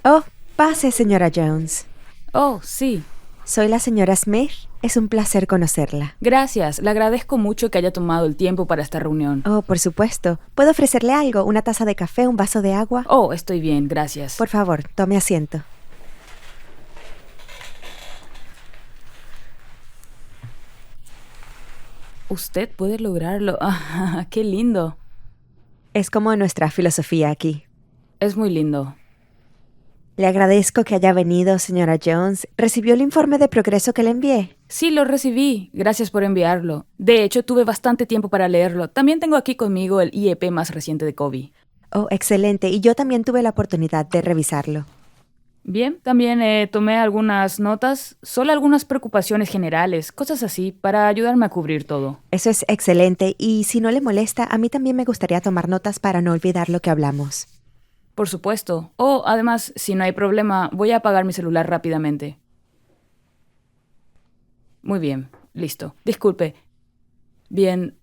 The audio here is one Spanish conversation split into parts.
Oh, pase, señora Jones. Oh, sí. Soy la señora Smith. Es un placer conocerla. Gracias. Le agradezco mucho que haya tomado el tiempo para esta reunión. Oh, por supuesto. ¿Puedo ofrecerle algo? ¿Una taza de café? ¿Un vaso de agua? Oh, estoy bien, gracias. Por favor, tome asiento. Usted puede lograrlo. Ah, qué lindo. Es como nuestra filosofía aquí. Es muy lindo. Le agradezco que haya venido, señora Jones. ¿Recibió el informe de progreso que le envié? Sí, lo recibí. Gracias por enviarlo. De hecho, tuve bastante tiempo para leerlo. También tengo aquí conmigo el IEP más reciente de Kobe. Oh, excelente. Y yo también tuve la oportunidad de revisarlo. Bien, también tomé algunas notas, solo algunas preocupaciones generales, cosas así, para ayudarme a cubrir todo. Eso es excelente. Y si no le molesta, a mí también me gustaría tomar notas para no olvidar lo que hablamos. Por supuesto. Oh, además, si no hay problema, voy a apagar mi celular rápidamente. Muy bien, listo. Disculpe. Bien,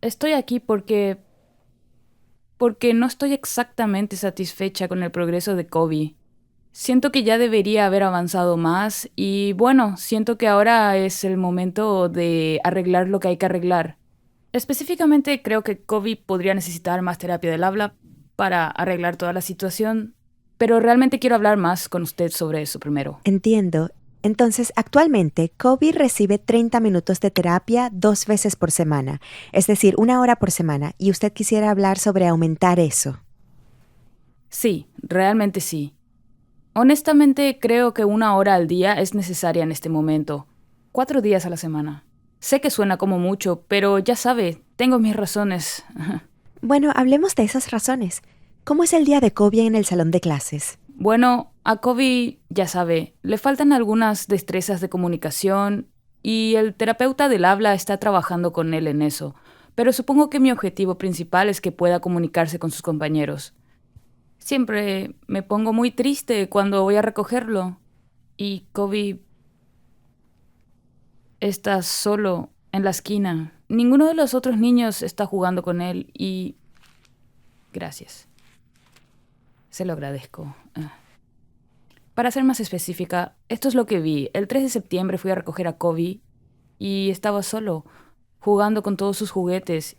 estoy aquí porque no estoy exactamente satisfecha con el progreso de Kobe. Siento que ya debería haber avanzado más y bueno, siento que ahora es el momento de arreglar lo que hay que arreglar. Específicamente creo que Kobe podría necesitar más terapia del habla para arreglar toda la situación, pero realmente quiero hablar más con usted sobre eso primero. Entiendo. Entonces, actualmente, Kobe recibe 30 minutos de terapia 2 veces por semana, es decir, 1 hora por semana, y usted quisiera hablar sobre aumentar eso. Sí, realmente sí. Honestamente, creo que 1 hora al día es necesaria en este momento. 4 días a la semana. Sé que suena como mucho, pero ya sabe, tengo mis razones. Bueno, hablemos de esas razones. ¿Cómo es el día de Kobe en el salón de clases? Bueno, a Kobe, ya sabe, le faltan algunas destrezas de comunicación y el terapeuta del habla está trabajando con él en eso. Pero supongo que mi objetivo principal es que pueda comunicarse con sus compañeros. Siempre me pongo muy triste cuando voy a recogerlo. Y Kobe está solo en la esquina. Ninguno de los otros niños está jugando con él y... Gracias. Se lo agradezco. Para ser más específica, esto es lo que vi. El 3 de septiembre fui a recoger a Kobe y estaba solo, jugando con todos sus juguetes.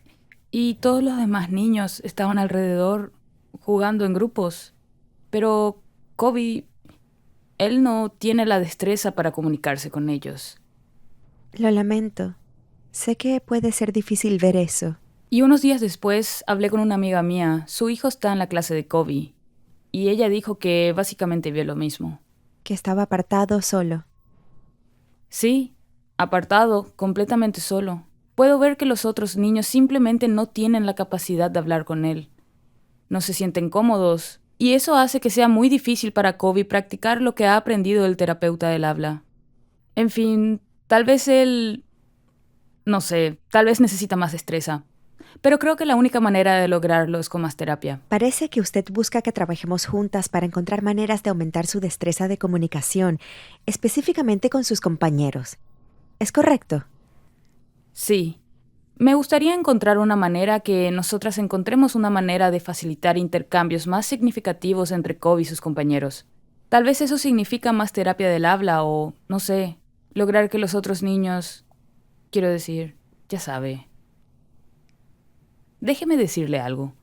Y todos los demás niños estaban alrededor, jugando en grupos. Pero Kobe, él no tiene la destreza para comunicarse con ellos. Lo lamento. Sé que puede ser difícil ver eso. Y unos días después hablé con una amiga mía. Su hijo está en la clase de Kobe. Y ella dijo que básicamente vio lo mismo. Que estaba apartado solo. Sí, apartado, completamente solo. Puedo ver que los otros niños simplemente no tienen la capacidad de hablar con él. No se sienten cómodos. Y eso hace que sea muy difícil para Kobe practicar lo que ha aprendido el terapeuta del habla. En fin, tal vez él... No sé, tal vez necesita más destreza. Pero creo que la única manera de lograrlo es con más terapia. Parece que usted busca que trabajemos juntas para encontrar maneras de aumentar su destreza de comunicación, específicamente con sus compañeros. ¿Es correcto? Sí. Me gustaría encontrar una manera que nosotras encontremos una manera de facilitar intercambios más significativos entre Kobe y sus compañeros. Tal vez eso significa más terapia del habla o, no sé, lograr que los otros niños... Quiero decir, ya sabe. Déjeme decirle algo.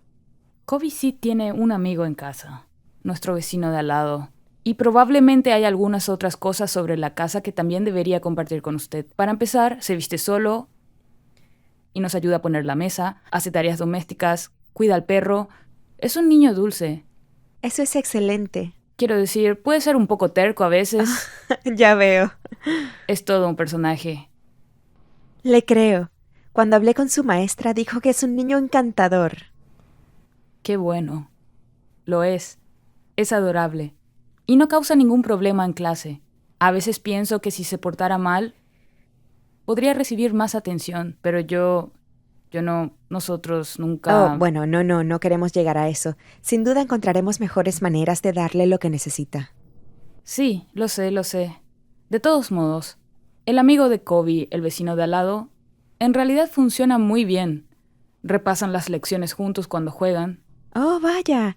Kobe sí tiene un amigo en casa, nuestro vecino de al lado. Y probablemente hay algunas otras cosas sobre la casa que también debería compartir con usted. Para empezar, se viste solo y nos ayuda a poner la mesa, hace tareas domésticas, cuida al perro. Es un niño dulce. Eso es excelente. Quiero decir, puede ser un poco terco a veces. Ya veo. Es todo un personaje. Le creo. Cuando hablé con su maestra dijo que es un niño encantador. Qué bueno. Lo es. Es adorable. Y no causa ningún problema en clase. A veces pienso que si se portara mal, podría recibir más atención, pero nosotros Oh, nunca... bueno, no queremos llegar a eso. Sin duda encontraremos mejores maneras de darle lo que necesita. Sí, lo sé, lo sé. De todos modos, el amigo de Kobe, el vecino de al lado, en realidad funciona muy bien. Repasan las lecciones juntos cuando juegan. Oh, vaya.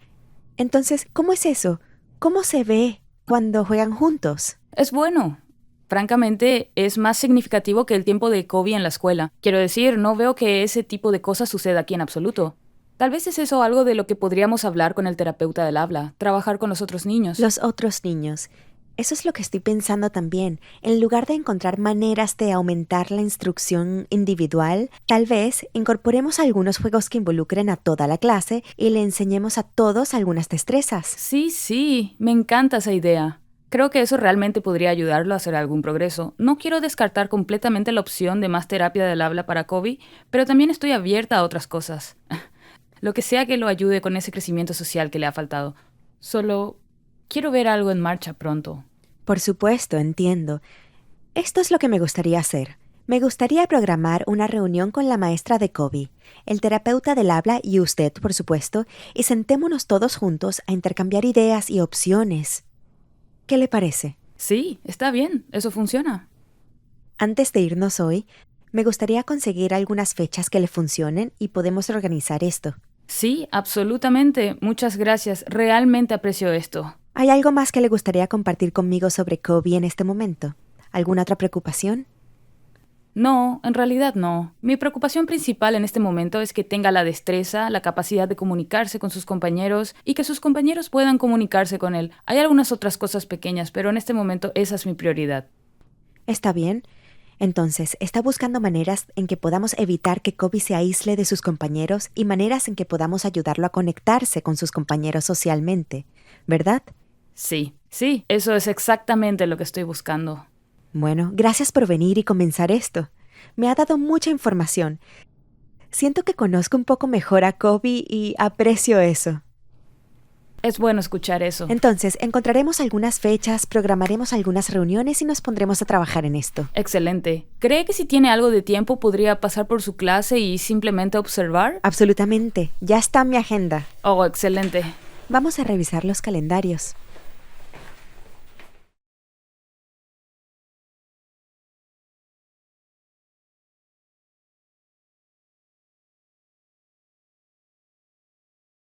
Entonces, ¿cómo es eso? ¿Cómo se ve cuando juegan juntos? Es bueno. Francamente, es más significativo que el tiempo de Kobe en la escuela. Quiero decir, no veo que ese tipo de cosas suceda aquí en absoluto. Tal vez es eso algo de lo que podríamos hablar con el terapeuta del habla, trabajar con los otros niños. Los otros niños. Eso es lo que estoy pensando también. En lugar de encontrar maneras de aumentar la instrucción individual, tal vez incorporemos algunos juegos que involucren a toda la clase y le enseñemos a todos algunas destrezas. Sí, me encanta esa idea. Creo que eso realmente podría ayudarlo a hacer algún progreso. No quiero descartar completamente la opción de más terapia del habla para Kobe, pero también estoy abierta a otras cosas. Lo que sea que lo ayude con ese crecimiento social que le ha faltado. Solo quiero ver algo en marcha pronto. Por supuesto, entiendo. Esto es lo que me gustaría hacer. Me gustaría programar una reunión con la maestra de Kobe, el terapeuta del habla y usted, por supuesto, y sentémonos todos juntos a intercambiar ideas y opciones. ¿Qué le parece? Sí, está bien, eso funciona. Antes de irnos hoy, me gustaría conseguir algunas fechas que le funcionen y podemos organizar esto. Sí, absolutamente. Muchas gracias. Realmente aprecio esto. ¿Hay algo más que le gustaría compartir conmigo sobre Kobe en este momento? ¿Alguna otra preocupación? No, en realidad no. Mi preocupación principal en este momento es que tenga la destreza, la capacidad de comunicarse con sus compañeros y que sus compañeros puedan comunicarse con él. Hay algunas otras cosas pequeñas, pero en este momento esa es mi prioridad. Está bien. Entonces, está buscando maneras en que podamos evitar que Kobe se aísle de sus compañeros y maneras en que podamos ayudarlo a conectarse con sus compañeros socialmente, ¿verdad? Sí, eso es exactamente lo que estoy buscando. Bueno, gracias por venir y comenzar esto. Me ha dado mucha información. Siento que conozco un poco mejor a Kobe y aprecio eso. Es bueno escuchar eso. Entonces, encontraremos algunas fechas, programaremos algunas reuniones y nos pondremos a trabajar en esto. Excelente. ¿Cree que si tiene algo de tiempo podría pasar por su clase y simplemente observar? Absolutamente. Ya está en mi agenda. Oh, excelente. Vamos a revisar los calendarios.